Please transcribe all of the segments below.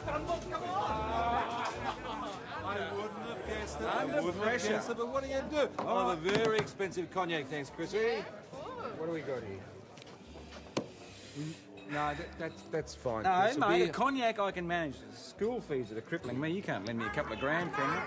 I wouldn't have guessed it. I wouldn't have guessed it, but what do you do? I'll have a very expensive cognac, thanks, Chrissy. What do we got here? No, that's fine. No, Chris. mate, a cognac I can manage. The school fees that are crippling me. You can't lend me a couple of grand, can you?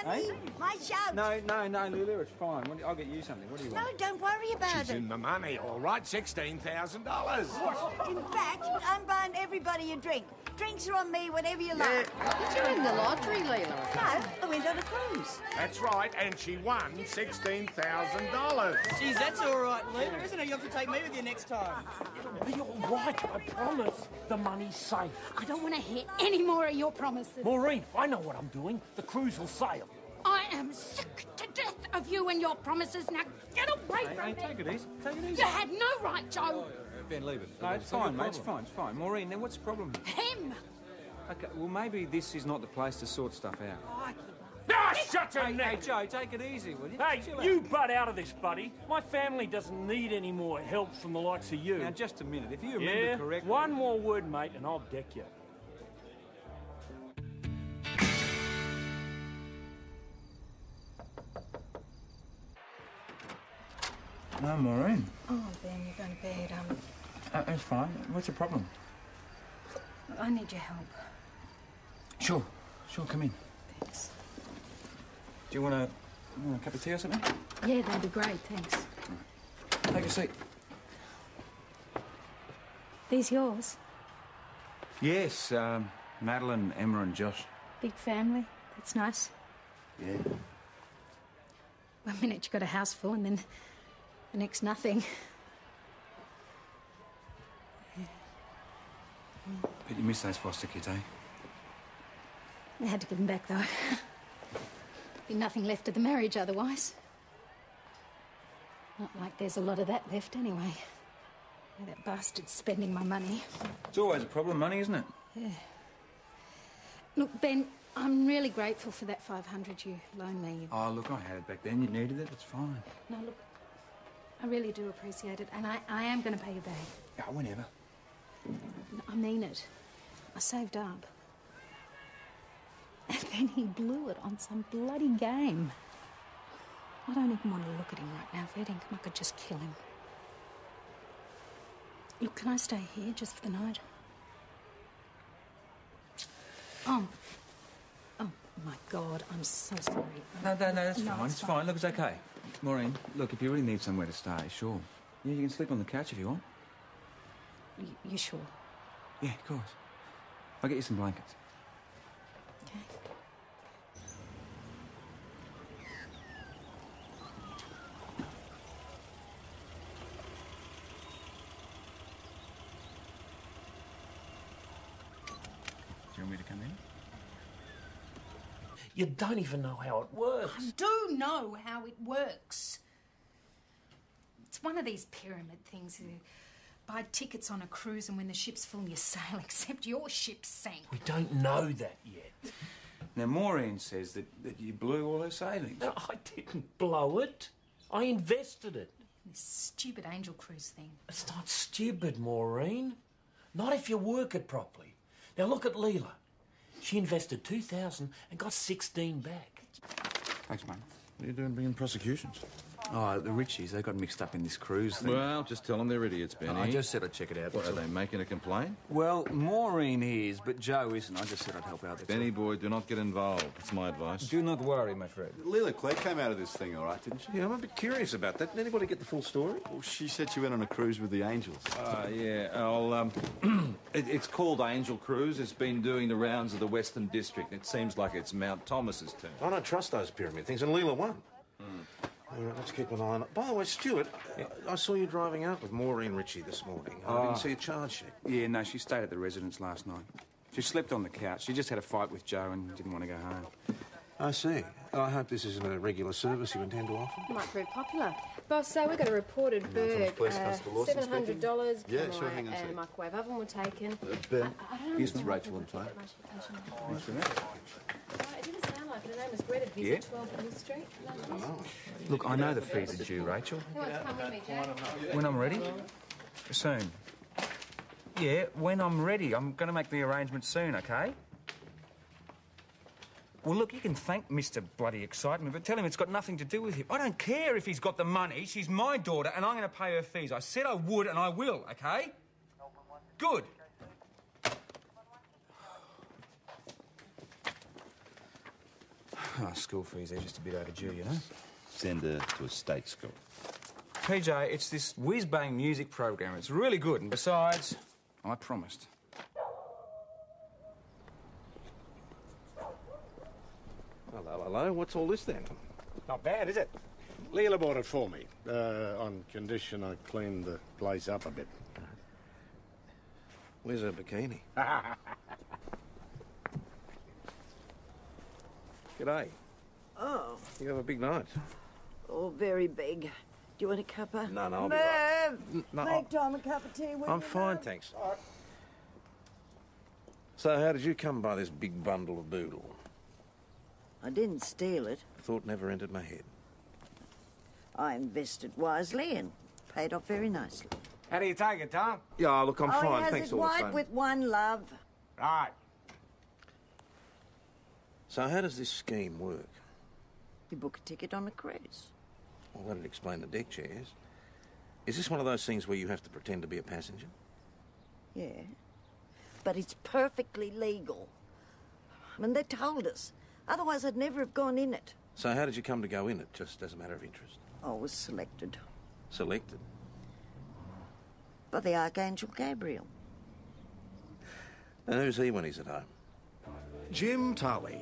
Money, my shout. No, Lulu, it's fine. I'll get you something. What do you want? No, don't worry about She's it. in the money, all right. $16,000. In fact, I'm buying everybody a drink. Drinks are on me, whatever you like. Did you win the lottery, Leela? No, I went on a cruise. That's right, and she won $16,000. Geez, that's all right, Leela, isn't it? You have to take me with you next time. It'll be all right, I promise. The money's safe. I don't want to hear any more of your promises. Maureen, I know what I'm doing. The cruise will sail. I am sick to death of you and your promises. Now get away from me. Take it easy. Take it easy. You had no right, Joe. Ben, leave it. No, it's fine, mate. It's fine. Maureen, then what's the problem? Him. Okay, well, maybe this is not the place to sort stuff out. Ah, shut your Hey, neck! Joe, take it easy, will you? Hey, Chill out. you butt out of this, buddy. My family doesn't need any more help from the likes of you. Now, just a minute. If you remember correctly... One more word, mate, and I'll deck you. No, Maureen. Oh, Ben, you're going to bed. It's fine. What's the problem? I need your help. Sure, come in. Thanks. Do you want a cup of tea or something? Yeah, that'd be great, thanks. Take a seat. These yours? Yes, Madeline, Emma and Josh. Big family. That's nice. Yeah. One minute you've got a house full and then the next nothing. Bet you miss those foster kids, eh? I had to give them back, though. Be nothing left of the marriage otherwise. Not like there's a lot of that left, anyway. That bastard's spending my money. It's always a problem, money, isn't it? Yeah. Look, Ben, I'm really grateful for that $500 you loaned me. Oh, look, I had it back then. You needed it. It's fine. No, look, I really do appreciate it, and I am going to pay you back. Yeah, whenever. No, I mean it. I saved up. And then he blew it on some bloody game. I don't even want to look at him right now. If I didn't come, I could just kill him. Look, can I stay here just for the night? Oh, my God, I'm so sorry. No, that's fine. It's fine. Look, it's okay. Maureen, look, if you really need somewhere to stay, sure. Yeah, you can sleep on the couch if you want. You sure? Yeah, of course. I'll get you some blankets. Okay. Do you want me to come in? You don't even know how it works. I do know how it works. It's one of these pyramid things. You buy tickets on a cruise and when the ship's full you sail, except your ship sank. We don't know that yet. Now, Maureen says that you blew all her savings. No, I didn't blow it. I invested it. This stupid angel cruise thing. It's not stupid, Maureen. Not if you work it properly. Now, look at Leela. She invested $2,000 and got 16 back. Thanks, mate. What are you doing bringing prosecutions? Oh, the Richies, they got mixed up in this cruise thing. Well, just tell them they're idiots, Benny. I just said I'd check it out. What, are they making a complaint? Well, Maureen is, but Joe isn't. I just said I'd help out. Benny boy, do not get involved. It's my advice. Do not worry, my friend. Leela Claire came out of this thing all right, didn't she? Yeah, I'm a bit curious about that. Did anybody get the full story? Well, she said she went on a cruise with the Angels. Yeah. I'll, it's called Angel Cruise. It's been doing the rounds of the Western District. It seems like it's Mount Thomas's turn. I don't trust those pyramid things, and Leela won. All right, let's keep an eye on it. By the way, Stuart, I saw you driving out with Maureen Ritchie this morning. I didn't see a charge sheet. Yeah, no, she stayed at the residence last night. She slept on the couch. She just had a fight with Joe and didn't want to go home. I see. I hope this isn't a regular service you intend to offer. Might prove popular. Boss, so we got a reported Berg. $700. Yeah, sure, hang on a and a sec. microwave oven were taken. Ben, I don't here's know. Rachel and Claire. It didn't sound like it. Her name was Greta. Visit 12 Hill Street. No, Look, I know the fees are due, Rachel. Who wants to come with me, Jack? When I'm ready? Soon. Yeah, when I'm ready. I'm going to make the arrangements soon, OK? Well, look, you can thank Mr. Bloody Excitement, but tell him it's got nothing to do with him. I don't care if he's got the money. She's my daughter, and I'm going to pay her fees. I said I would, and I will, OK? Good. Oh, school fees, they're just a bit overdue, you know? Send her to a state school. PJ, it's this whiz-bang music program. It's really good, and besides, I promised. Hello. What's all this then? Not bad, is it? Leela bought it for me, on condition I cleaned the place up a bit. Where's her bikini? G'day. Oh. You have a big night. Oh, very big. Do you want a cuppa? No, I'll be Merv! right. No, Make Tom a cup of tea, will I'm you, fine, Merv? thanks. So how did you come by this big bundle of boodle? I didn't steal it. Thought never entered my head. I invested wisely and paid off very nicely. How do you take it, Tom? Yeah, look, I'm fine, he has thanks it all the white same. with one love. Right. So how does this scheme work? You book a ticket on a cruise. Well, that'd explain the deck chairs. Is this one of those things where you have to pretend to be a passenger? Yeah. But it's perfectly legal. I mean, they told us. Otherwise, I'd never have gone in it. So how did you come to go in it, just as a matter of interest? I was selected Selected? by the Archangel Gabriel. And who's he when he's at home? Jim Tully.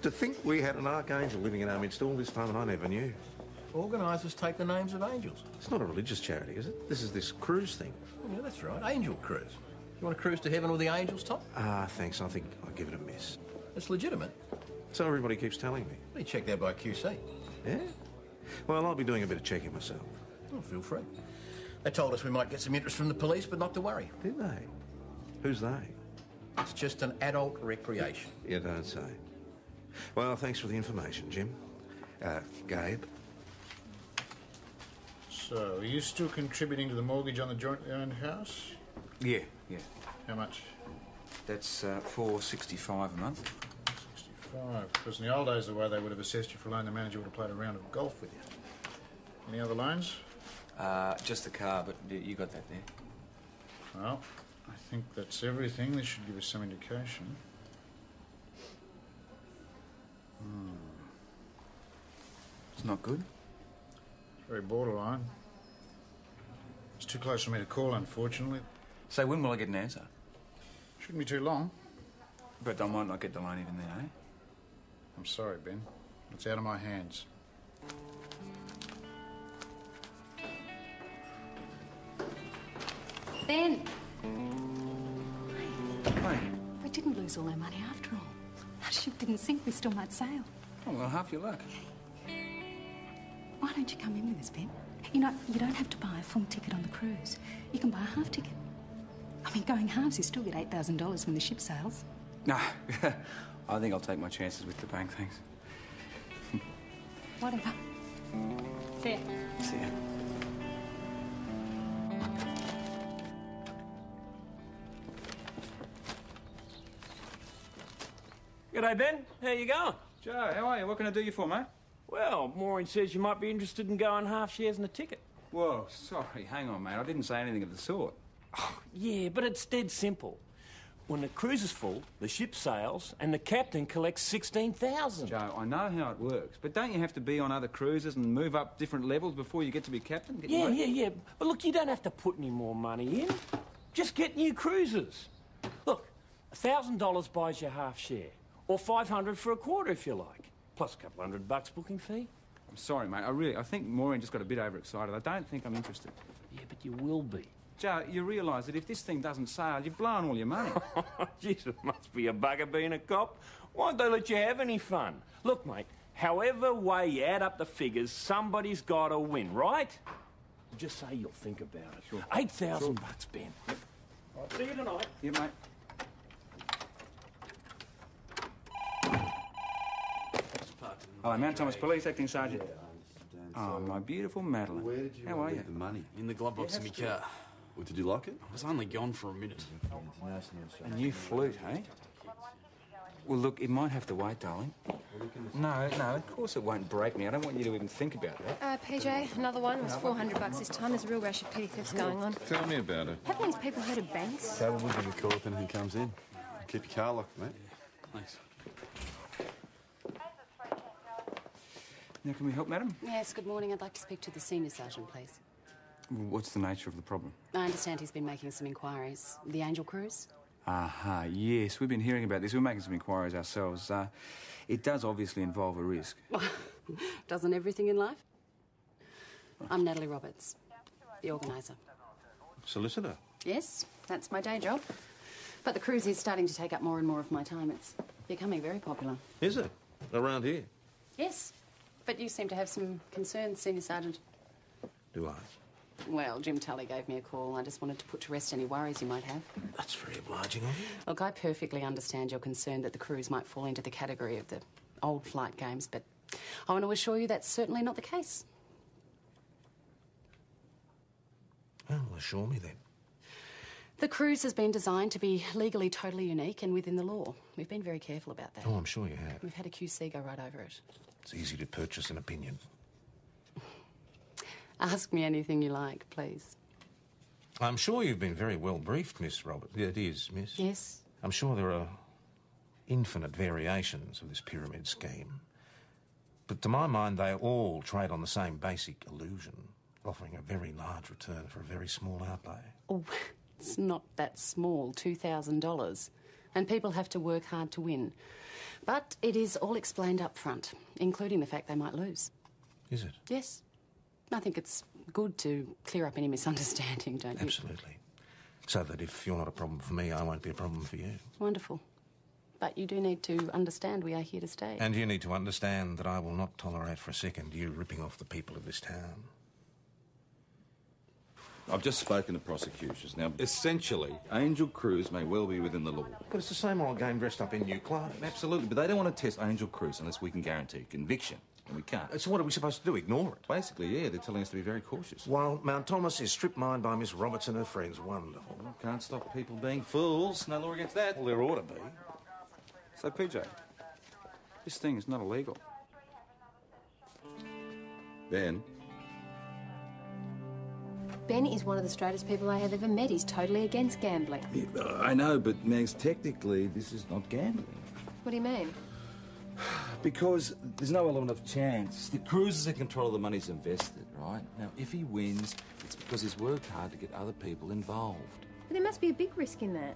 To think we had an archangel living in our midst all this time and I never knew. Organisers take the names of angels. It's not a religious charity, is it? This is this cruise thing. Yeah, that's right. Angel cruise. You want to cruise to heaven with the angels, Tom? Ah, thanks. I think I'll give it a miss. It's legitimate. So everybody keeps telling me. Be checked out by QC. Yeah? Well, I'll be doing a bit of checking myself. Oh, feel free. They told us we might get some interest from the police, but not to worry. Did they? Who's they? It's just an adult recreation. You don't say. Well, thanks for the information, Jim. Gabe. So, are you still contributing to the mortgage on the jointly owned house? Yeah. How much? That's $4.65 a month. 65. Because in the old days, the way they would have assessed you for a loan, the manager would have played a round of golf with you. Any other loans? Just the car, but you got that there. Well, I think that's everything. This should give us some indication. It's not good. It's very borderline. It's too close for me to call, unfortunately. So when will I get an answer? Shouldn't be too long. But I might not get the loan even then, eh? I'm sorry, Ben. It's out of my hands. Ben! Hey. We didn't lose all our money after all. Our ship didn't sink, we still might sail. Oh, well, half your luck. Why don't you come in with us, Ben? You know, you don't have to buy a full ticket on the cruise. You can buy a half ticket. I mean, going halves, you still get $8,000 when the ship sails. No, I think I'll take my chances with the bank, thanks. Whatever. See ya. See ya. G'day, Ben. How you going? Joe, how are you? What can I do you for, mate? Well, Maureen says you might be interested in going half shares in a ticket. Whoa, sorry, hang on, mate. I didn't say anything of the sort. Oh, yeah, but it's dead simple. When the cruise is full, the ship sails and the captain collects 16,000. Joe, I know how it works, but don't you have to be on other cruises and move up different levels before you get to be captain? Yeah. But look, you don't have to put any more money in. Just get new cruises. Look, $1,000 buys you half share, or $500 for a quarter if you like, plus a couple $100 booking fee. I'm sorry, mate. I think Maureen just got a bit overexcited. I don't think I'm interested. Yeah, but you will be. Joe, you realise that if this thing doesn't sail, you've blown all your money. Jeez, it must be a bugger being a cop. Why don't they let you have any fun? Look, mate, however way you add up the figures, somebody's got to win, right? Just say you'll think about it. Sure. $8,000, Ben. I'll see you tonight. Yeah, mate. Hello, Mount Thomas Police, Acting Sergeant. Oh, my beautiful Madeline. Where did you How are leave you? the money? In the glove box of my car. Well, did you like it? I was only gone for a minute. A new flute, hey? Well, look, it might have to wait, darling. No, of course it won't break me. I don't want you to even think about that. PJ, another one. It was $400 this time. There's a real rush of petty thefts going on. Tell me about it. Haven't these people heard of banks? So we'll give you a call if anything comes in. Keep your car locked, mate. Thanks. Now, can we help, madam? Yes, good morning. I'd like to speak to the senior sergeant, please. What's the nature of the problem? I understand he's been making some inquiries. The Angel Cruise? Aha, yes. We've been hearing about this. We're making some inquiries ourselves. It does obviously involve a risk. Doesn't everything in life? I'm Natalie Roberts, the organiser. Solicitor? Yes, that's my day job. But the cruise is starting to take up more and more of my time. It's becoming very popular. Is it? Around here? Yes, but you seem to have some concerns, Senior Sergeant. Do I? Well, Jim Tully gave me a call. I just wanted to put to rest any worries you might have. That's very obliging of you. Look, I perfectly understand your concern that the cruise might fall into the category of the old flight games, but I want to assure you that's certainly not the case. Well, assure me then. The cruise has been designed to be legally totally unique and within the law. We've been very careful about that. Oh, I'm sure you have. We've had a QC go right over it. It's easy to purchase an opinion. Ask me anything you like, please. I'm sure you've been very well briefed, Miss Roberts. Yeah, it is, Miss. Yes. I'm sure there are infinite variations of this pyramid scheme. But to my mind, they all trade on the same basic illusion, offering a very large return for a very small outlay. Oh, it's not that small, $2,000. And people have to work hard to win. But it is all explained up front, including the fact they might lose. Is it? Yes. I think it's good to clear up any misunderstanding, don't you? Absolutely. So that if you're not a problem for me, I won't be a problem for you. Wonderful. But you do need to understand we are here to stay. And you need to understand that I will not tolerate for a second you ripping off the people of this town. I've just spoken to prosecutors. Now, essentially, Angel Cruise may well be within the law. But it's the same old game dressed up in new clothes. Absolutely, but they don't want to test Angel Cruise unless we can guarantee conviction. And we can't. So what are we supposed to do, ignore it? Basically, yeah, they're telling us to be very cautious. While Mount Thomas is strip mined by Miss Roberts and her friends. Wonderful. Well, can't stop people being fools. No law against that. Well, there ought to be. So, PJ, this thing is not illegal. Ben? Ben is one of the straightest people I have ever met. He's totally against gambling. Yeah, I know, but Megs, technically, this is not gambling. What do you mean? Because there's no element of chance. The cruise is in control of the money's invested, right? Now, if he wins, it's because he's worked hard to get other people involved. But there must be a big risk in that.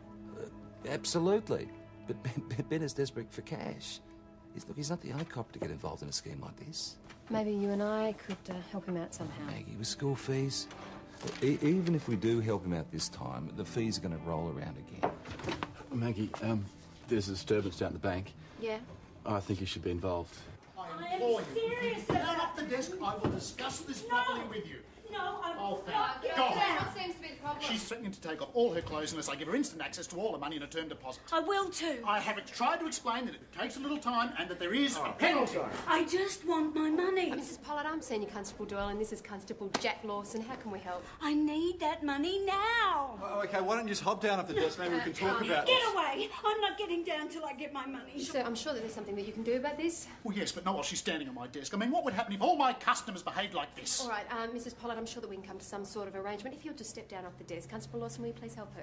Absolutely. But Ben is desperate for cash. He's not the only cop to get involved in a scheme like this. Maybe you and I could help him out somehow. Maggie, with school fees? Even if we do help him out this time, the fees are going to roll around again. Maggie, there's a disturbance down at the bank. Yeah? I think you should be involved. I am serious. Down off the desk. I will discuss this properly with you. No, I'm... Oh, thank God. What seems to be the problem? She's threatening to take off all her clothes unless I give her instant access to all the money in a term deposit. I will too. I have tried to explain that it takes a little time and that there is a penalty. I just want my money. Mrs. Pollard, I'm Senior Constable Doyle and this is Constable Jack Lawson. How can we help? I need that money now. Oh, OK, why don't you just hop down off the desk, maybe we can talk about Get away. I'm not getting down till I get my money. Sir, I'm sure that there's something that you can do about this. Well, yes, but not while she's standing on my desk. I mean, what would happen if all my customers behaved like this? All right, Mrs. Pollard, I'm sure that we can come to some sort of arrangement. If you'll just step down off the desk. Constable Lawson, will you please help her?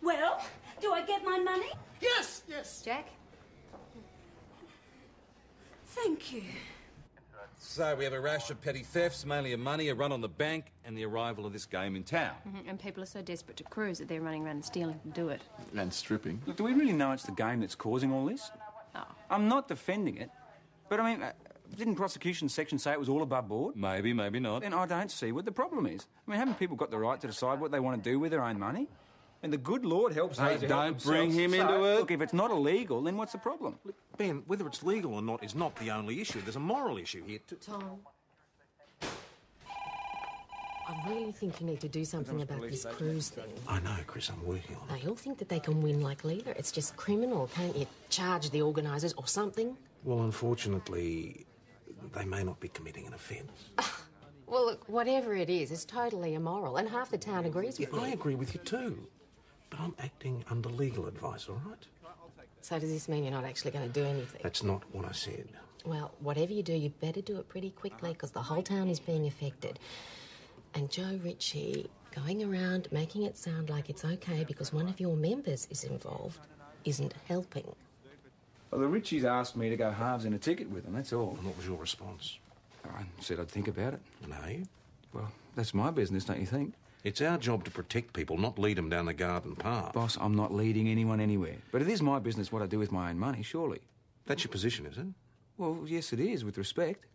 Well, do I get my money? Yes, yes. Jack? Thank you. So we have a rash of petty thefts, mainly of money, a run on the bank, and the arrival of this game in town. And people are so desperate to cruise that they're running around and stealing to do it. And stripping. Look, do we really know it's the game that's causing all this? No. I'm not defending it, but I mean, didn't prosecution section say it was all above board? Maybe, maybe not. Then I don't see what the problem is. I mean, haven't people got the right to decide what they want to do with their own money? And the good Lord helps Hey, those who don't help bring themselves. him into So, it. Look, if it's not illegal, then what's the problem? Look, Ben, whether it's legal or not is not the only issue. There's a moral issue here, too. Tom, I really think you need to do something about this cruise thing. I know, Chris, I'm working on it. They all think that they can win like leader. It's just criminal. Can't you charge the organisers or something? Well, unfortunately, they may not be committing an offence. Well, look, whatever it is, it's totally immoral, and half the town agrees with I me. agree with you too. But I'm acting under legal advice, all right? So does this mean you're not actually going to do anything? That's not what I said. Well, whatever you do, you better do it pretty quickly, because the whole town is being affected. And Joe Ritchie going around making it sound like it's okay because one of your members is involved isn't helping. Well, the Ritchies asked me to go halves in a ticket with them, that's all. And what was your response? I said I'd think about it. No. Well, that's my business, don't you think? It's our job to protect people, not lead them down the garden path. Boss, I'm not leading anyone anywhere. But it is my business what I do with my own money, surely. That's your position, is it? Well, yes, it is, with respect.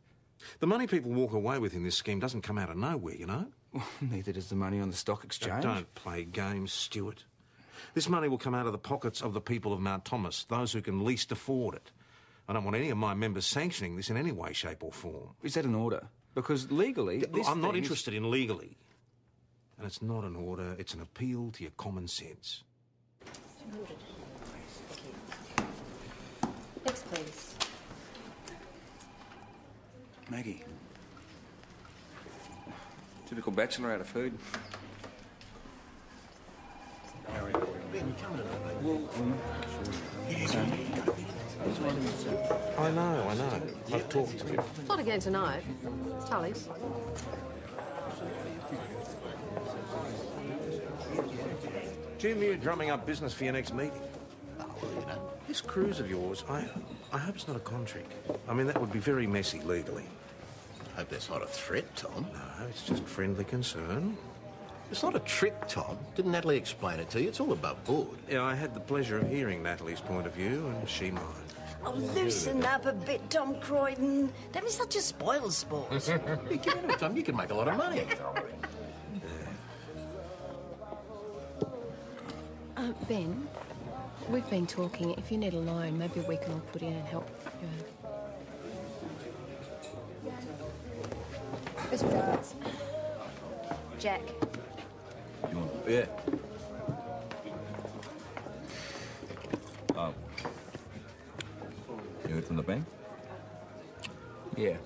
The money people walk away with in this scheme doesn't come out of nowhere, you know? Well, neither does the money on the stock exchange. Don't play games, Stuart. This money will come out of the pockets of the people of Mount Thomas, those who can least afford it. I don't want any of my members sanctioning this in any way, shape or form. Is that an order? Because legally... I'm not interested in legally. And it's not an order, it's an appeal to your common sense. Next, please. Maggie. Typical bachelor out of food. Ben, you coming tonight, I know. I've talked to him. Not again tonight. Tully's. Jim, you're drumming up business for your next meeting. Oh, well, you know, this cruise of yours, I hope it's not a contract. I mean, that would be very messy legally. I hope that's not a threat, Tom. No, it's just friendly concern. It's not a trick, Tom. Didn't Natalie explain it to you? It's all above board. Yeah, I had the pleasure of hearing Natalie's point of view, and she mine. Oh, loosen up a bit, Tom Croydon. Don't be such a spoil sport. Hey, give it up, Tom. You can make a lot of money. Ben, we've been talking. If you need a loan, maybe we can all put in and help you out. Where's Charles? Jack. You want... Yeah. Oh. You heard from the bank? Yeah.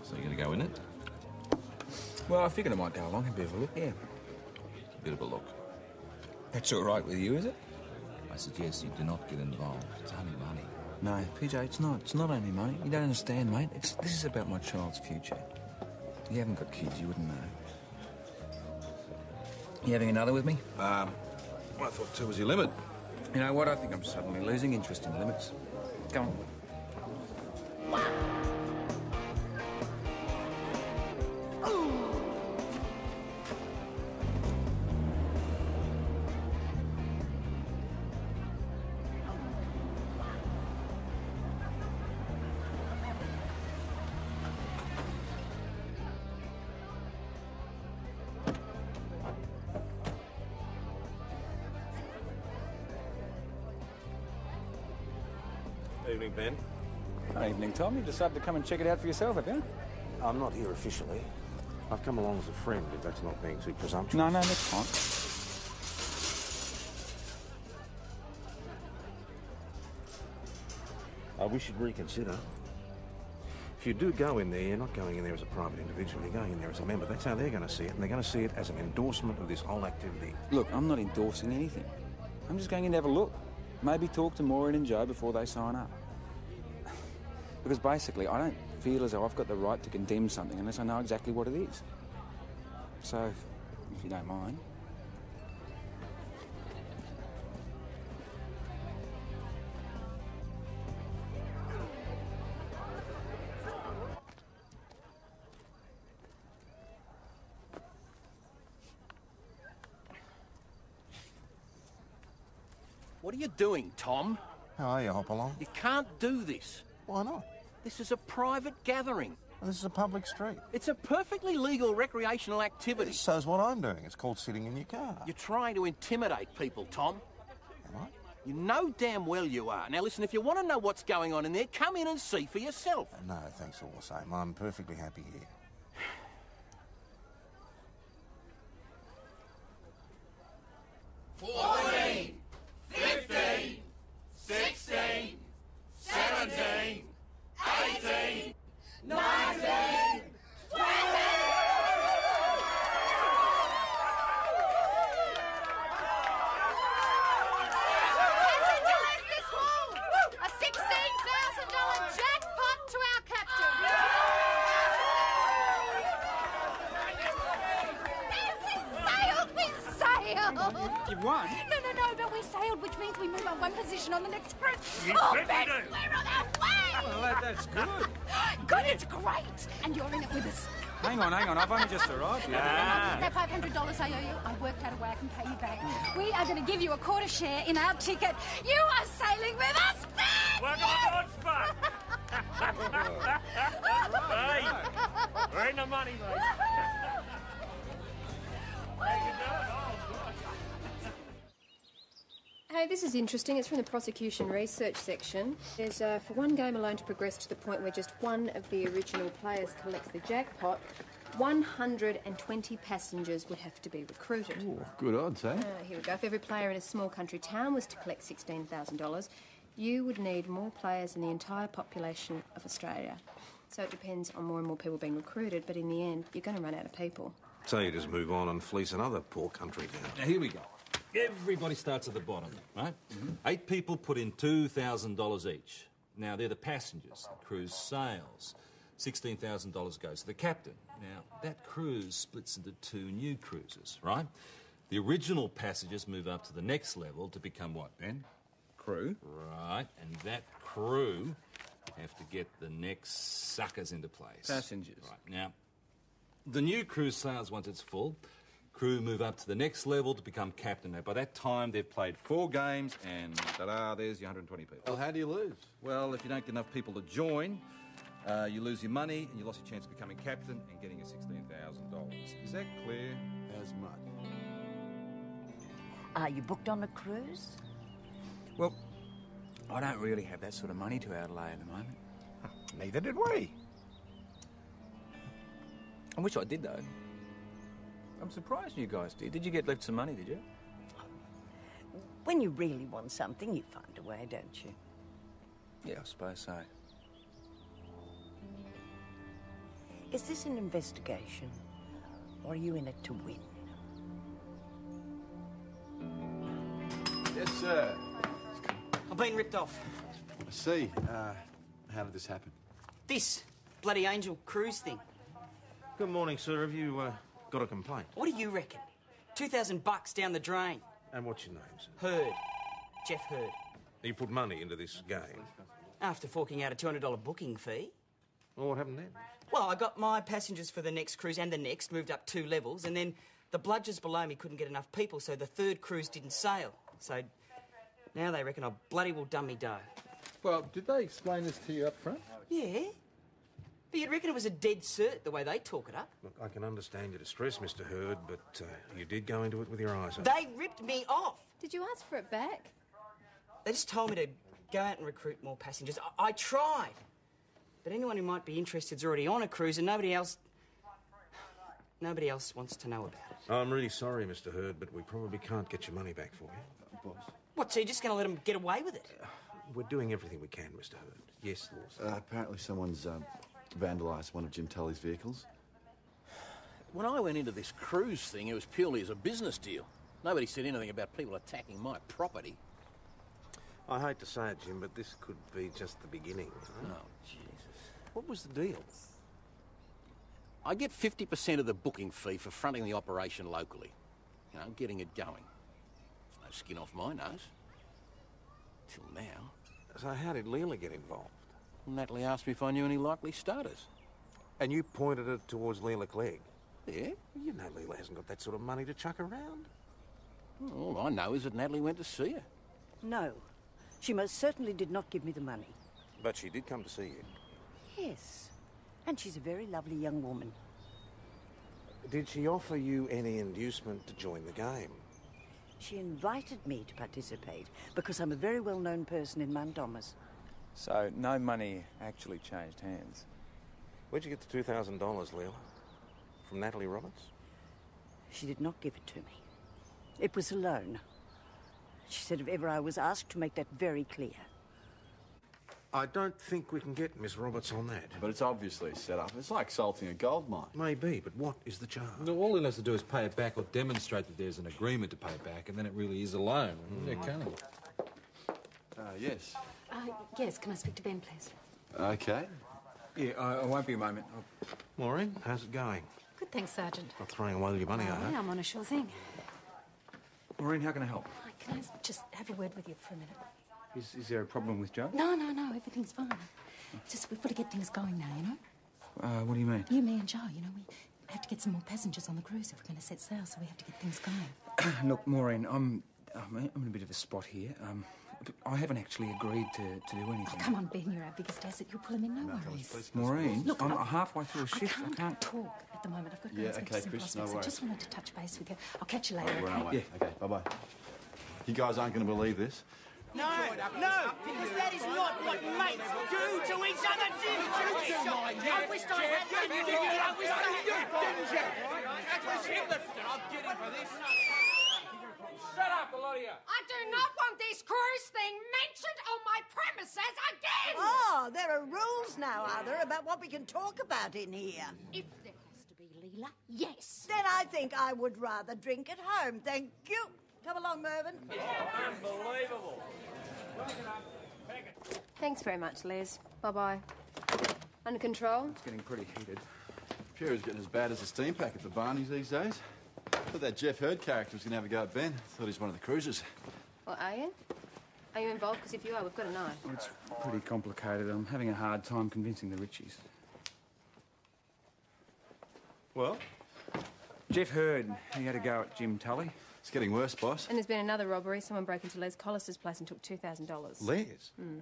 So you're going to go in it? Well, I figured I might go along and have a bit of a look, yeah. Bit of a look. That's all right with you, is it? I suggest you do not get involved. It's only money. No, PJ, it's not. It's not only money. You don't understand, mate. This is about my child's future. You haven't got kids, you wouldn't know. You having another with me? I thought 2 was your limit. You know what? I think I'm suddenly losing interest in limits. Go on. Evening, Ben. Evening, Tom. You decided to come and check it out for yourself, have you? I'm not here officially. I've come along as a friend, if that's not being too presumptuous. No, that's fine. I wish you'd reconsider. If you do go in there, you're not going in there as a private individual, you're going in there as a member. That's how they're going to see it, and they're going to see it as an endorsement of this whole activity. Look, I'm not endorsing anything. I'm just going in to have a look. Maybe talk to Maureen and Joe before they sign up. Because basically, I don't feel as though I've got the right to condemn something unless I know exactly what it is. So, if you don't mind. What are you doing, Tom? How are you, Hopalong? You can't do this. Why not? This is a private gathering. This is a public street. It's a perfectly legal recreational activity. So's what I'm doing. It's called sitting in your car. You're trying to intimidate people, Tom. Am I? You know damn well you are. Now listen, if you want to know what's going on in there, come in and see for yourself. No, thanks all the same. I'm perfectly happy here. $14, $15, $16, $17, $18, $19. You've won? No, but we sailed, which means we move up one position on the next cruise. You Oh, bet Ben, we do. we're on our way! Well, that's good. Good, it's great. And you're in it with us. Hang on. I've only just arrived. No. That $500 I owe you, I worked out a way I can pay you back. We are going to give you a quarter share in our ticket. You are sailing with us, Ben! Welcome aboard, Spud. Hey, we're in the money, mate. Hey, this is interesting. It's from the prosecution research section. There's, for one game alone to progress to the point where just one of the original players collects the jackpot, 120 passengers would have to be recruited. Ooh, good odds, eh? Here we go. If every player in a small country town was to collect $16,000, you would need more players than the entire population of Australia. So it depends on more and more people being recruited, but in the end, you're going to run out of people. So you just move on and fleece another poor country down. Now, here we go. Everybody starts at the bottom, right? 8 people put in $2,000 each. Now, they're the passengers. The cruise sails. $16,000 goes to the captain. Now, that cruise splits into 2 new cruises, right? The original passengers move up to the next level to become what, Ben? Crew. Right, and that crew have to get the next suckers into place. Passengers. Right, now, the new cruise sails once it's full. Crew move up to the next level to become captain. Now, by that time, they've played 4 games, and ta-da, there's your 120 people. Well, how do you lose? Well, if you don't get enough people to join, you lose your money, and you lost your chance of becoming captain and getting your $16,000. Is that clear? As much. Are you booked on a cruise? Well, I don't really have that sort of money to outlay at the moment. Neither did we. I wish I did, though. I'm surprised you guys did. Did you get left some money, did you? When you really want something, you find a way, don't you? Yeah, I suppose so. Is this an investigation, or are you in it to win? Yes, sir. I've been ripped off. I see. How did this happen? This bloody Angel Cruise thing. Good morning, sir. Have you got a complaint? What do you reckon? $2,000 down the drain. And what's your name, sir? Hurd. Jeff Hurd. You put money into this game. After forking out a $200 booking fee. Well, what happened then? Well, I got my passengers for the next cruise and the next, moved up 2 levels, and then the bludgers below me couldn't get enough people, so the 3rd cruise didn't sail. So now they reckon I bloody well done me dough. Well, did they explain this to you up front? Yeah. But you'd reckon it was a dead cert, the way they talk it up. Look, I can understand your distress, Mr. Hurd, but you did go into it with your eyes open. They ripped me off. Did you ask for it back? They just told me to go out and recruit more passengers. I tried. But anyone who might be interested is already on a cruise and nobody else wants to know about it. I'm really sorry, Mr. Hurd, but we probably can't get your money back for you. Boss. What, so you're just going to let them get away with it? We're doing everything we can, Mr. Hurd. Yes, Lawson. Apparently someone's vandalised one of Jim Tully's vehicles. When I went into this cruise thing, it was purely as a business deal. Nobody said anything about people attacking my property. I hate to say it, Jim, but this could be just the beginning. Huh? Oh, Jesus. What was the deal? I get 50% of the booking fee for fronting the operation locally. You know, getting it going. There's no skin off my nose. Till now. So how did Leela get involved? Well, Natalie asked me if I knew any likely starters. And you pointed it towards Leela Clegg? Yeah. You know Leela hasn't got that sort of money to chuck around. Well, all I know is that Natalie went to see her. No. She most certainly did not give me the money. But she did come to see you. Yes. And she's a very lovely young woman. Did she offer you any inducement to join the game? She invited me to participate because I'm a very well-known person in Mandomas. So no money actually changed hands? Where'd you get the $2,000, Leela? From Natalie Roberts? She did not give it to me. It was a loan. She said if ever I was asked to make that very clear. I don't think we can get Miss Roberts on that. But it's obviously set up. It's like salting a gold mine. Maybe, but what is the charge? No, all he has to do is pay it back or demonstrate that there's an agreement to pay it back, and then it really is a loan. Yeah, can't it? Yes. Yes, can I speak to Ben, please? Okay. Yeah, I won't be a moment. Maureen, how's it going? Good, thanks, Sergeant. Not throwing away all your money, are you? I'm on a sure thing. Maureen, how can I help? Can I just have a word with you for a minute? Is there a problem with Joe? No, everything's fine. Just, we've got to get things going now, you know? What do you mean? You, me and Joe, you know, we have to get some more passengers on the cruise if we're going to set sail, so we have to get things going. Look, Maureen, I'm in a bit of a spot here. I haven't actually agreed to do anything. Oh, come on, Ben, you're our biggest asset. You'll pull him in, no worries. Maureen, Look, I'm halfway through a shift. I can't talk at the moment. I've got Yeah, to okay, some Chris, prospects. no I worries. just wanted to touch base with you. I'll catch you later, We're on our okay? way. Okay, bye-bye. You guys aren't going to believe this. No, because that is not what mates do to each other, Jim. I wish I had that. I wish I had that. I'll get him for this. Shut up, a lot of you. I do not want this cruise thing mentioned on my premises again! Oh, there are rules now, are there, about what we can talk about in here? If there has to be, Leela, yes. Then I think I would rather drink at home, thank you. Come along, Mervyn. Unbelievable. Thanks very much, Les. Bye-bye. Under control? It's getting pretty heated. Pura's getting as bad as a steam pack at the Barneys these days. Thought that Jeff Hurd character was going to have a go at Ben. Thought he's one of the cruisers. Well, are you? Are you involved? Because if you are, we've got to know. Well, it's pretty complicated. I'm having a hard time convincing the Richies. Well? Jeff Hurd, he had a go at Jim Tully. It's getting worse, boss. And there's been another robbery. Someone broke into Les Collister's place and took $2,000. Les?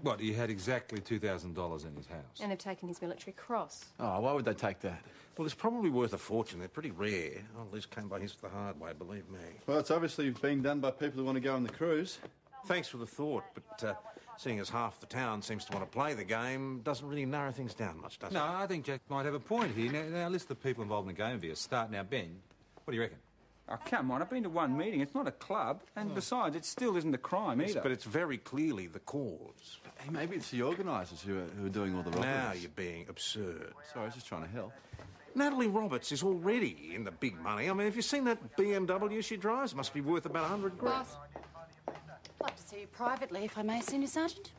What, he had exactly $2,000 in his house? And they've taken his military cross. Oh, why would they take that? Well, it's probably worth a fortune. They're pretty rare. Oh, Liz came by his the hard way, believe me. Well, it's obviously being done by people who want to go on the cruise. Thanks for the thought, but seeing as half the town seems to want to play the game, doesn't really narrow things down much, does it? No, I think Jack might have a point here. Now list the people involved in the game via start. Now, Ben, what do you reckon? Oh, come on, I've been to one meeting. It's not a club. And besides, it still isn't a crime Yes, either. but it's very clearly the cause. Hey, maybe it's the organisers who are doing all the robberies. Now you're being absurd. Sorry, I was just trying to help. Natalie Roberts is already in the big money. I mean, have you seen that BMW she drives? It must be worth about 100 grand. Boss, I'd like to see you privately, if I may, Senior Sergeant.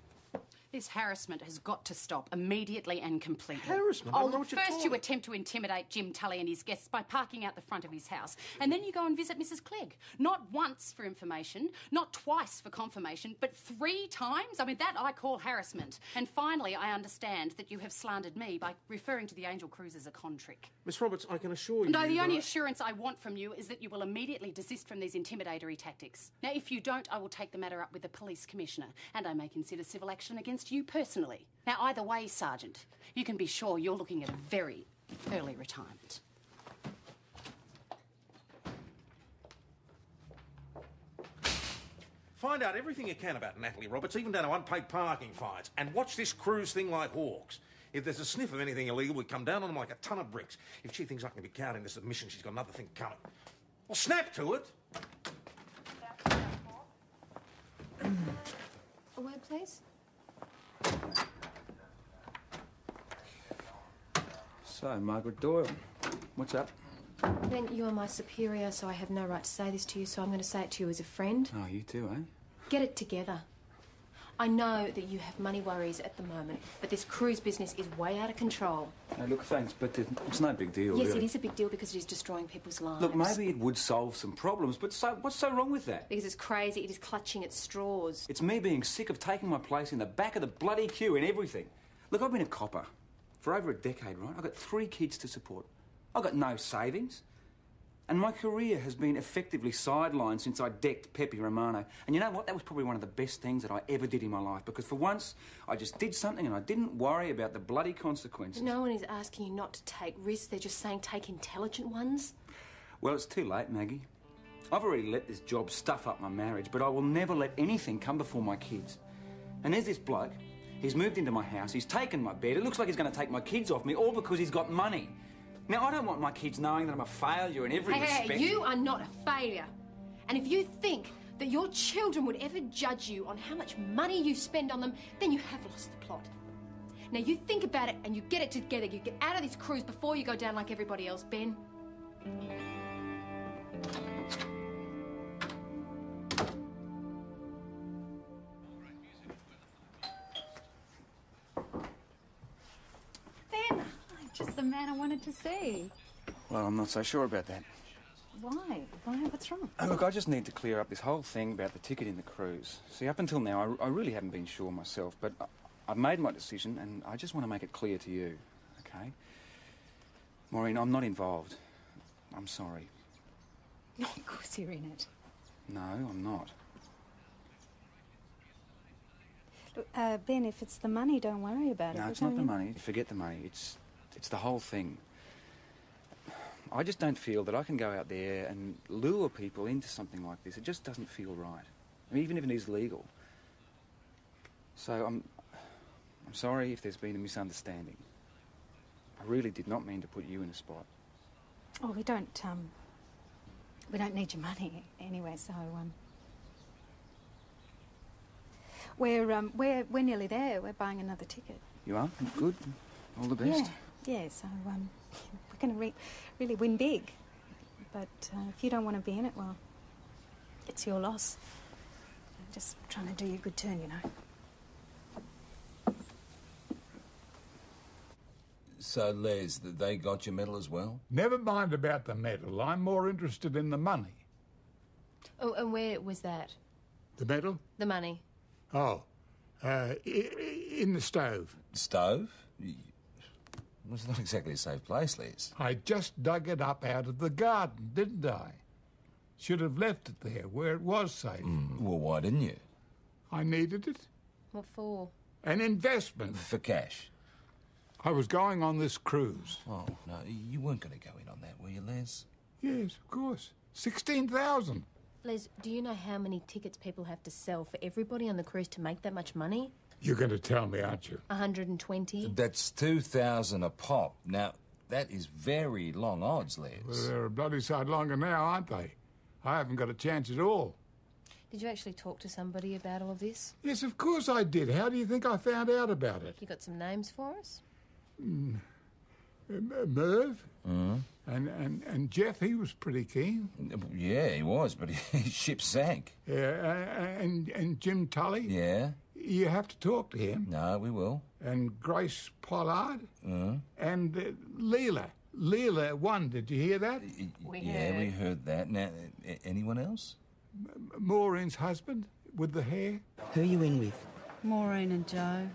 This harassment has got to stop immediately and completely. Harassment? I don't know Oh, what you're first you talking- attempt to intimidate Jim Tully and his guests by parking out the front of his house. And then you go and visit Mrs. Clegg. Not once for information, not twice for confirmation, but 3 times? I mean, that I call harassment. And finally, I understand that you have slandered me by referring to the Angel Cruise as a con trick. Miss Roberts, I can assure you... No, the that only I- assurance I want from you is that you will immediately desist from these intimidatory tactics. Now, if you don't, I will take the matter up with the police commissioner, and I may consider civil action against you personally. Now, either way, Sergeant, you can be sure you're looking at a very early retirement. Find out everything you can about Natalie Roberts, even down to unpaid parking fines, and watch this cruise thing like hawks. If there's a sniff of anything illegal, we come down on them like a ton of bricks. If she thinks I can be counting this admission, she's got another thing coming. Well, snap to it. A word, please? So, Margaret Doyle, what's up? Ben, you are my superior, so I have no right to say this to you, so I'm going to say it to you as a friend. Oh, you too, eh? Get it together. I know that you have money worries at the moment, but this cruise business is way out of control. Hey, look, thanks, but it's no big deal, Yes, really. it is a big deal because it is destroying people's lives. Look, maybe it would solve some problems, but what's so wrong with that? Because it's crazy, it is clutching at straws. It's me being sick of taking my place in the back of the bloody queue and everything. Look, I've been a copper for over a decade, right? I've got 3 kids to support. I've got no savings. And my career has been effectively sidelined since I decked Pepe Romano. And you know what? That was probably one of the best things that I ever did in my life, because for once, I just did something and I didn't worry about the bloody consequences. No one is asking you not to take risks, they're just saying take intelligent ones. Well, it's too late, Maggie. I've already let this job stuff up my marriage, but I will never let anything come before my kids. And there's this bloke. He's moved into my house, he's taken my bed, it looks like he's going to take my kids off me, all because he's got money. Now, I don't want my kids knowing that I'm a failure in every respect. Hey, you are not a failure. And if you think that your children would ever judge you on how much money you spend on them, then you have lost the plot. Now, you think about it and you get it together. You get out of this cruise before you go down like everybody else, Ben. Ben, just the man I wanted to see. Well, I'm not so sure about that. Why? What's wrong? Oh, look, I just need to clear up this whole thing about the ticket in the cruise. See, up until now, I really haven't been sure myself, but I've made my decision, and I just want to make it clear to you, okay? Maureen, I'm not involved. I'm sorry. Of course you're in it. No, I'm not. Look, Ben, if it's the money, don't worry about it. No, We're it's not going the in- money. Forget the money. It's the whole thing. I just don't feel that I can go out there and lure people into something like this. It just doesn't feel right. I mean, even if it is legal. So I'm sorry if there's been a misunderstanding. I really did not mean to put you in a spot. Oh, we don't need your money anyway, so, We're nearly there. We're buying another ticket. You are? Good. All the best. Yeah, so, we're going to really win big. But if you don't want to be in it, well, it's your loss. I'm just trying to do you a good turn, you know. So, Les, they got your medal as well? Never mind about the medal. I'm more interested in the money. Oh, and where was that? The medal? The money. Oh, in the stove. Stove? Well, it's not exactly a safe place, Les. I just dug it up out of the garden, didn't I? Should have left it there where it was safe. Well, why didn't you? I needed it. What for? An investment. For cash? I was going on this cruise. Oh, no, you weren't going to go in on that, were you, Les? Yes, of course. 16,000. Les, do you know how many tickets people have to sell for everybody on the cruise to make that much money? You're going to tell me, aren't you? 120. That's 2,000 a pop. Now, that is very long odds, Les. Well, they're a bloody sight longer now, aren't they? I haven't got a chance at all. Did you actually talk to somebody about all of this? Yes, of course I did. How do you think I found out about it? You got some names for us? Merv? And Jeff, he was pretty keen. Yeah, he was, but his ship sank. Yeah, and Jim Tully? Yeah? You have to talk to him. No, we will. And Grace Pollard? And Leela. Leela won, did you hear that? We heard that. Now, anyone else? Maureen's husband, with the hair. Who are you in with? Maureen and Joe.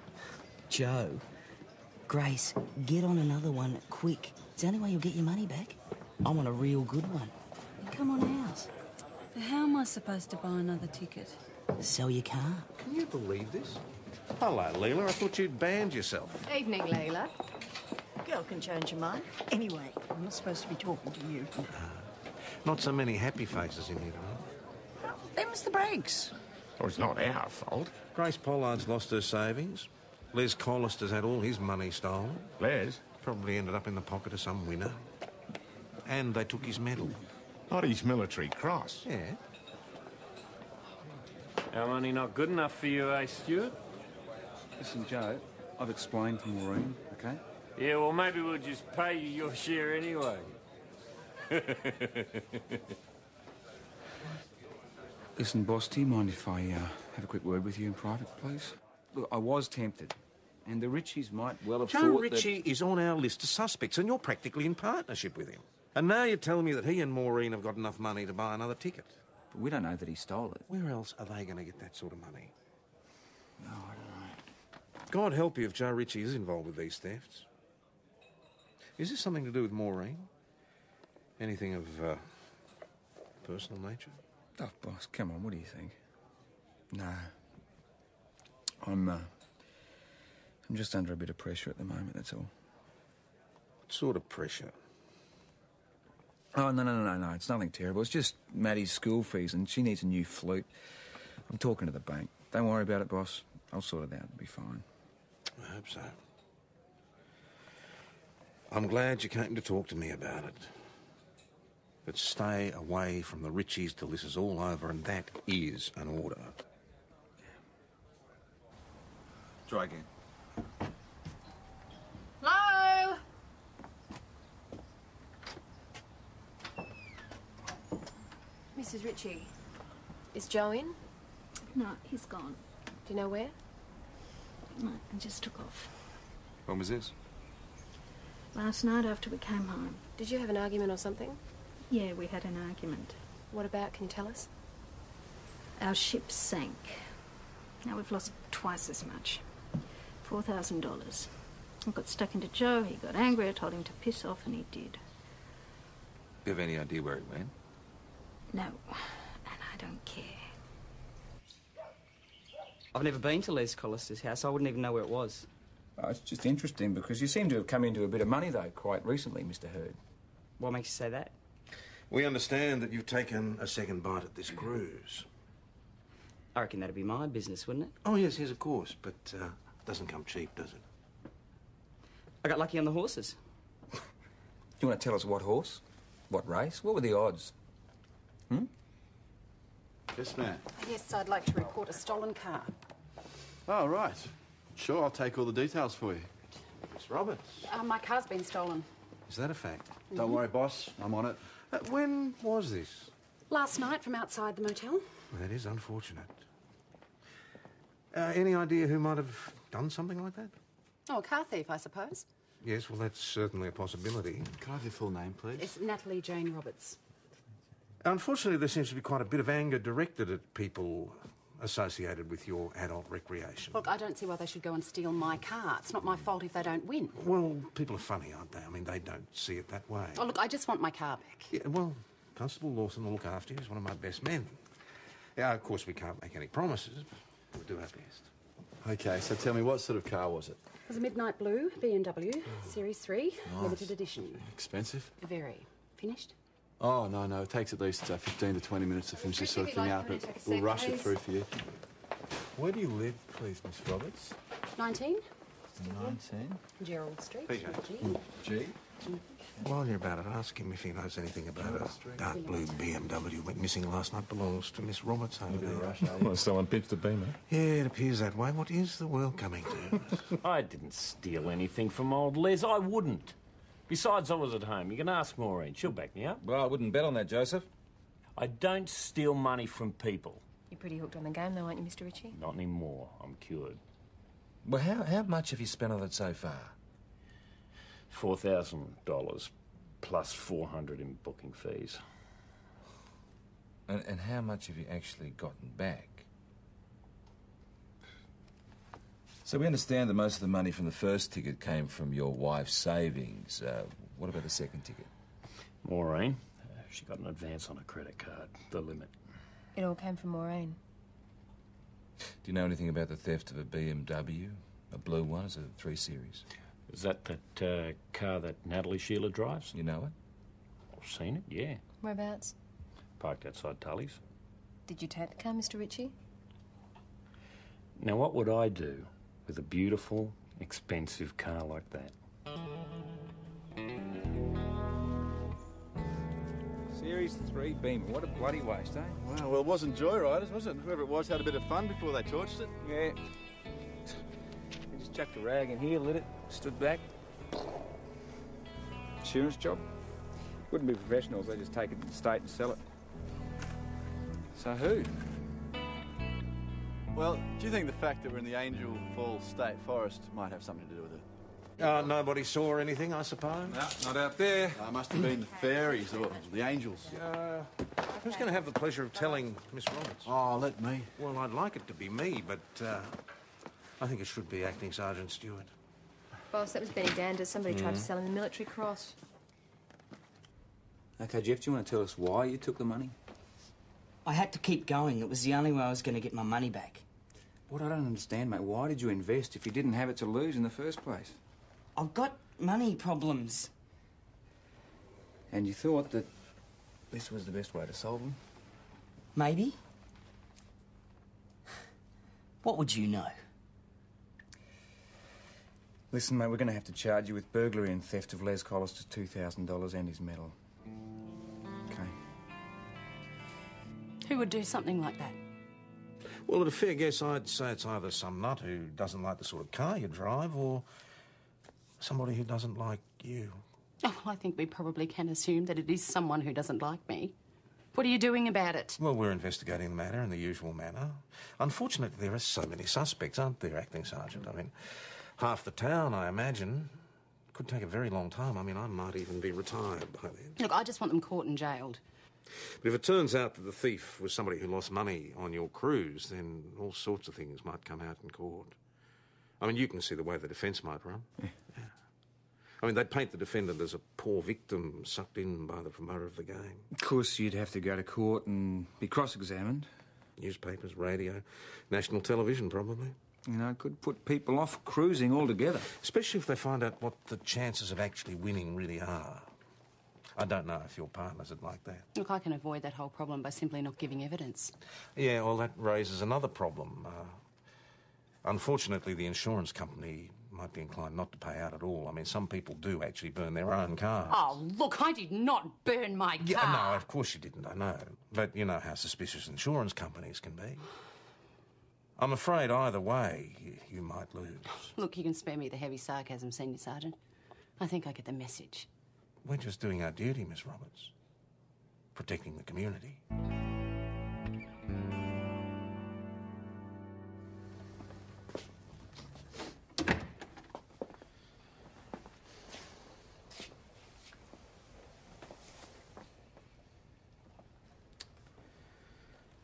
Joe. Grace, get on another one quick. It's the only way you'll get your money back. I want a real good one. Come on out. How am I supposed to buy another ticket? Sell your car. Can you believe this? Hello, Leela. I thought you'd banned yourself. Evening, Leila. Girl can change your mind. Anyway, I'm not supposed to be talking to you. Not so many happy faces in here tonight. Them's the breaks. Well, it's not our fault. Grace Pollard's lost her savings. Les Collister's had all his money stolen. Les? Probably ended up in the pocket of some winner. And they took his medal. Not his military cross. Yeah. Our money not good enough for you, eh, Stuart? Listen, Joe, I've explained to Maureen, okay? Yeah, well, maybe we'll just pay you your share anyway. Listen, boss, do you mind if I have a quick word with you in private, please? Look, I was tempted, and the Richies might well have Joe thought Ritchie is on our list of suspects, and you're practically in partnership with him. And now you're telling me that he and Maureen have got enough money to buy another ticket. But we don't know that he stole it. Where else are they going to get that sort of money? No, I don't know. God help you if Joe Ritchie is involved with these thefts. Is this something to do with Maureen? Anything of personal nature? Oh, boss, come on, what do you think? No. I'm just under a bit of pressure at the moment, that's all. What sort of pressure? Oh, no, it's nothing terrible. It's just Maddie's school fees and she needs a new flute. I'm talking to the bank. Don't worry about it, boss. I'll sort it out. It'll be fine. I hope so. I'm glad you came to talk to me about it. But stay away from the Richies till this is all over, and that is an order. Try again. Hello? Mrs. Ritchie, is Joe in? No, he's gone. Do you know where? No, I just took off. When was this? Last night after we came home. Did you have an argument or something? Yeah, we had an argument. What about? Can you tell us? Our ship sank. Now we've lost twice as much. $4,000. I got stuck into Joe, he got angry, I told him to piss off, and he did. Do you have any idea where he went? No, and I don't care. I've never been to Les Collister's house. I wouldn't even know where it was. Oh, it's just interesting because you seem to have come into a bit of money, though, quite recently, Mr. Hurd. What makes you say that? We understand that you've taken a second bite at this cruise. I reckon that'd be my business, wouldn't it? Oh, yes, of course, but doesn't come cheap, does it? I got lucky on the horses. You want to tell us what horse? What race? What were the odds? Yes, ma'am. Yes, I'd like to report a stolen car. Oh, right. Sure, I'll take all the details for you. Miss Roberts. My car's been stolen. Is that a fact? Don't worry, boss. I'm on it. When was this? Last night from outside the motel. Well, that is unfortunate. Any idea who might have done something like that? Oh, a car thief, I suppose. Yes, well, that's certainly a possibility. Can I have your full name, please? It's Natalie Jane Roberts. Unfortunately, there seems to be quite a bit of anger directed at people associated with your adult recreation. Look, I don't see why they should go and steal my car. It's not my fault if they don't win. Well, people are funny, aren't they? I mean, they don't see it that way. Oh, look, I just want my car back. Yeah, well, Constable Lawson will look after you. He's one of my best men. Yeah, of course, we can't make any promises, but we'll do our best. Okay, so tell me, what sort of car was it? It was a midnight blue BMW, Series 3, limited edition. Expensive? Very. Finished? Oh, no. It takes at least 15 to 20 minutes to finish this sort of thing out, but we'll rush it through for you. Where do you live, please, Miss Roberts? 19? 19. Gerald Street. PJ. G? While you're about it, ask him if he knows anything about a dark blue BMW went missing last night. Belongs to Miss Roberts over there. Well, someone pitched a beamer. Yeah, it appears that way. What is the world coming to? I didn't steal anything from old Les. I wouldn't. Besides, I was at home. You can ask Maureen. She'll back me up. Well, I wouldn't bet on that, Joseph. I don't steal money from people. You're pretty hooked on the game, though, aren't you, Mr. Ritchie? Not anymore. I'm cured. Well, how much have you spent on it so far? $4,000 plus $400 in booking fees. And how much have you actually gotten back? So we understand that most of the money from the first ticket came from your wife's savings. What about the second ticket? Maureen, she got an advance on a credit card, the limit. It all came from Maureen. Do you know anything about the theft of a BMW? A blue one? It's a 3 Series. Is that car that Natalie Sheila drives? You know it? I've seen it, yeah. Whereabouts? Parked outside Tully's. Did you take the car, Mr. Ritchie? Now, what would I do with a beautiful, expensive car like that? Series 3 Beamer. What a bloody waste, eh? Wow, well, it wasn't Joyriders, was it? Whoever it was had a bit of fun before they torched it. Yeah. He just chucked a rag in here, lit it, stood back. Insurance job? Wouldn't be professionals, they just take it to the state and sell it. So who? Well, do you think the fact that we're in the Angel Falls State Forest might have something to do with it? Nobody saw anything, I suppose? No, not out there. It must have been the fairies or the angels. Who's going to have the pleasure of telling Miss Roberts? Oh, let me. Well, I'd like it to be me, but I think it should be Acting Sergeant Stewart. Boss, that was Benny Danders. Somebody tried to sell him the military cross. OK, Jeff, do you want to tell us why you took the money? I had to keep going. It was the only way I was going to get my money back. What I don't understand, mate, why did you invest if you didn't have it to lose in the first place? I've got money problems. And you thought that this was the best way to solve them? Maybe. What would you know? Listen, mate, we're going to have to charge you with burglary and theft of Les Collister's $2,000 and his medal. OK. Who would do something like that? Well, at a fair guess, I'd say it's either some nut who doesn't like the sort of car you drive or somebody who doesn't like you. Oh, well, I think we probably can assume that it is someone who doesn't like me. What are you doing about it? Well, we're investigating the matter in the usual manner. Unfortunately, there are so many suspects, aren't there, Acting Sergeant? I mean, half the town, I imagine, could take a very long time. I mean, I might even be retired by then. Look, I just want them caught and jailed. But if it turns out that the thief was somebody who lost money on your cruise, then all sorts of things might come out in court. I mean, you can see the way the defence might run. Yeah. I mean, they'd paint the defendant as a poor victim sucked in by the promoter of the game. Of course, you'd have to go to court and be cross-examined. Newspapers, radio, national television, probably. You know, it could put people off cruising altogether. Especially if they find out what the chances of actually winning really are. I don't know if your partners would like that. Look, I can avoid that whole problem by simply not giving evidence. Yeah, well, that raises another problem. Unfortunately, the insurance company might be inclined not to pay out at all. I mean, some people do actually burn their own cars. Oh, look, I did not burn my car. Yeah, no, of course you didn't, I know. But you know how suspicious insurance companies can be. I'm afraid either way, you might lose. Look, you can spare me the heavy sarcasm, Senior Sergeant. I think I get the message. We're just doing our duty, Miss Roberts. Protecting the community.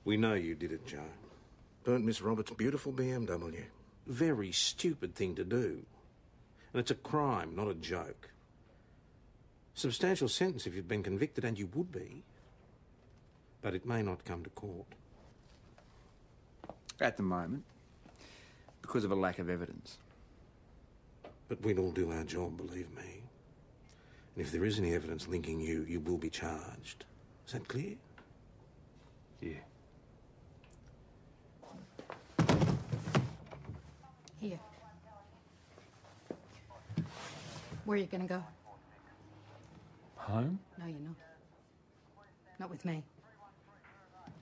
We know you did it, Joe. Burnt Miss Roberts' beautiful BMW. Very stupid thing to do. And it's a crime, not a joke. Substantial sentence if you'd been convicted, and you would be. But it may not come to court. At the moment. Because of a lack of evidence. But we'll all do our job, believe me. And if there is any evidence linking you, you will be charged. Is that clear? Yeah. Here. Where are you going to go? Home? No, you're not. Not with me.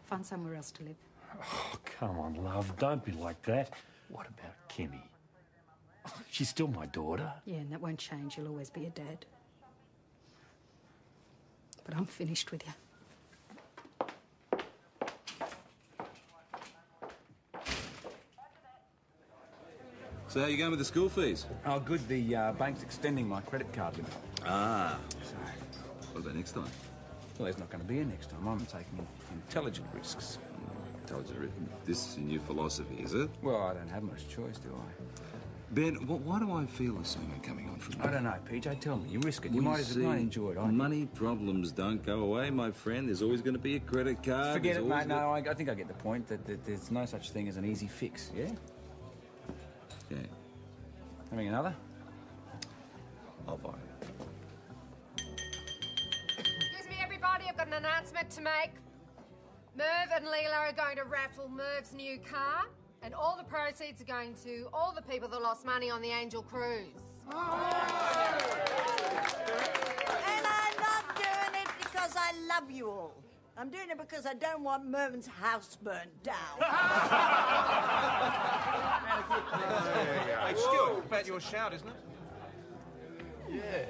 Find somewhere else to live. Oh, come on, love. Don't be like that. What about Kimmy? She's still my daughter. Yeah, and that won't change. You'll always be a dad. But I'm finished with you. So how are you going with the school fees? Oh, good. The bank's extending my credit card limit. Ah. What about next time? Well, there's not going to be a next time. I'm taking intelligent risks. Intelligent risk. This is your new philosophy, is it? Well, I don't have much choice, do I? Ben, why do I feel the sermon coming on from you? I don't know, PJ. Tell me. You risk it. You might enjoy it. Money problems don't go away, my friend. There's always going to be a credit card. Forget it, mate. No, I think I get the point that there's no such thing as an easy fix, yeah? Yeah. Having another? I'll buy it. Excuse me, everybody, I've got an announcement to make. Merv and Leela are going to raffle Merv's new car, and all the proceeds are going to all the people that lost money on the Angel Cruise. And I'm not doing it because I love you all. I'm doing it because I don't want Mervin's house burnt down. Hey, Stuart, about your shout, isn't it? Yeah.